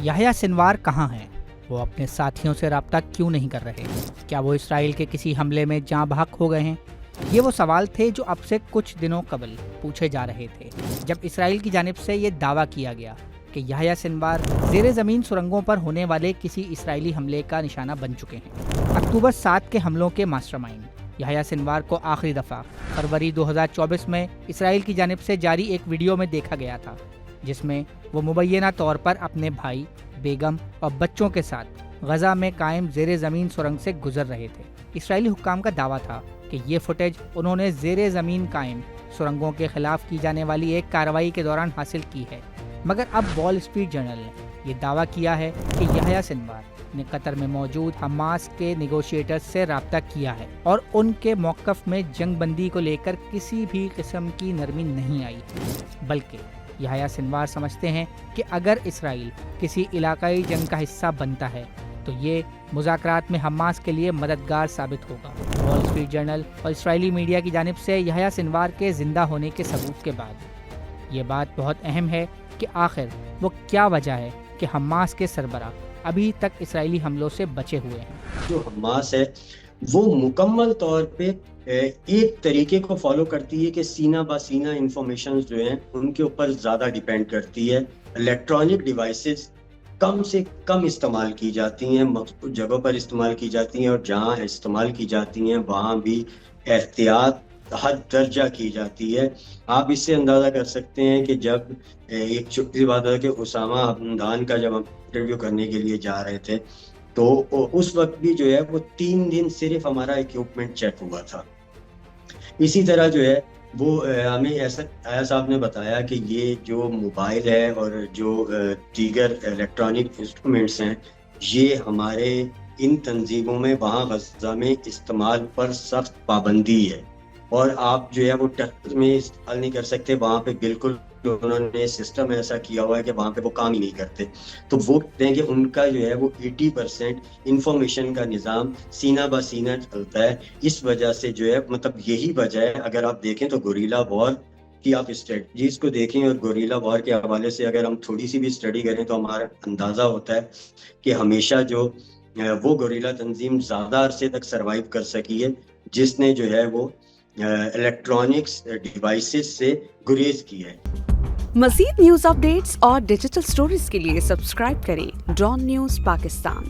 یحییٰ سنوار کہاں ہیں؟ وہ اپنے ساتھیوں سے رابطہ کیوں نہیں کر رہے؟ کیا وہ اسرائیل کے کسی حملے میں جاں بحق ہو گئے ہیں؟ یہ وہ سوال تھے جو اب سے کچھ دنوں قبل پوچھے جا رہے تھے، جب اسرائیل کی جانب سے یہ دعویٰ کیا گیا کہ یحییٰ سنوار زیر زمین سرنگوں پر ہونے والے کسی اسرائیلی حملے کا نشانہ بن چکے ہیں۔ اکتوبر 7 کے حملوں کے ماسٹر مائنڈ یحییٰ سنوار کو آخری دفعہ فروری 2024 میں اسرائیل کی جانب سے جاری ایک ویڈیو میں دیکھا گیا تھا، جس میں وہ مبینہ طور پر اپنے بھائی، بیگم اور بچوں کے ساتھ غزہ میں قائم زیر زمین سرنگ سے گزر رہے تھے۔ اسرائیلی حکام کا دعویٰ تھا کہ یہ فوٹیج انہوں نے زیر زمین قائم سرنگوں کے خلاف کی جانے والی ایک کارروائی کے دوران حاصل کی ہے، مگر اب وال اسٹریٹ جرنل نے یہ دعویٰ کیا ہے کہ یحییٰ سنوار نے قطر میں موجود حماس کے نیگوشیٹر سے رابطہ کیا ہے اور ان کے موقف میں جنگ بندی کو لے کر کسی بھی قسم کی نرمی نہیں آئی، بلکہ یحییٰ سنوار سمجھتے ہیں کہ اگر اسرائیل کسی علاقائی جنگ کا حصہ بنتا ہے تو یہ مذاکرات میں حماس کے لیے مددگار ثابت ہوگا۔ وال اسٹریٹ جرنل اور اسرائیلی میڈیا کی جانب سے یحییٰ سنوار کے زندہ ہونے کے ثبوت کے بعد یہ بات بہت اہم ہے کہ آخر وہ کیا وجہ ہے کہ حماس کے سربراہ ابھی تک اسرائیلی حملوں سے بچے ہوئے ہیں۔ جو حماس ہے وہ مکمل طور پہ ایک طریقے کو فالو کرتی ہے کہ سینہ بہ سینہ انفارمیشن جو ہیں ان کے اوپر زیادہ ڈیپینڈ کرتی ہے۔ الیکٹرانک ڈیوائسز کم سے کم استعمال کی جاتی ہیں، مخصوص جگہوں پر استعمال کی جاتی ہیں، اور جہاں استعمال کی جاتی ہیں وہاں بھی احتیاط حد درجہ کی جاتی ہے۔ آپ اس سے اندازہ کر سکتے ہیں کہ جب ایک چھوٹی سی بات ہے کہ اسامہ حمدان کا جب ہم انٹرویو کرنے کے لیے جا رہے تھے تو اس وقت بھی جو ہے وہ 3 دن صرف ہمارا اکوپمنٹ چیک ہوا تھا۔ اسی طرح جو ہے وہ ہمیں ایسا صاحب نے بتایا کہ یہ جو موبائل ہے اور جو دیگر الیکٹرانک انسٹرومنٹس ہیں یہ ہمارے ان تنظیموں میں وہاں غزہ میں استعمال پر سخت پابندی ہے، اور آپ جو ہے وہ ٹچ میں استعمال نہیں کر سکتے۔ وہاں پہ بالکل انہوں نے سسٹم ایسا کیا ہوا ہے کہ وہاں پہ وہ کام ہی نہیں کرتے۔ تو وہ کہتے ہیں کہ ان کا جو ہے وہ 80% انفارمیشن کا نظام سینہ بہ سینہ چلتا ہے۔ اس وجہ سے جو ہے مطلب یہی وجہ ہے، اگر آپ دیکھیں تو گوریلا وار کی آپ اسٹریٹجیز کو دیکھیں اور گوریلا وار کے حوالے سے اگر ہم تھوڑی سی بھی اسٹڈی کریں تو ہمارا اندازہ ہوتا ہے کہ ہمیشہ جو وہ گوریلا تنظیم زیادہ عرصے تک سروائیو کر سکی ہے جس نے جو ہے وہ الیکٹرانکس ڈیوائسز سے گریز کی ہے۔ مزید نیوز اپ ڈیٹس اور ڈیجیٹل سٹوریز کے لیے سبسکرائب کریں ڈان نیوز پاکستان۔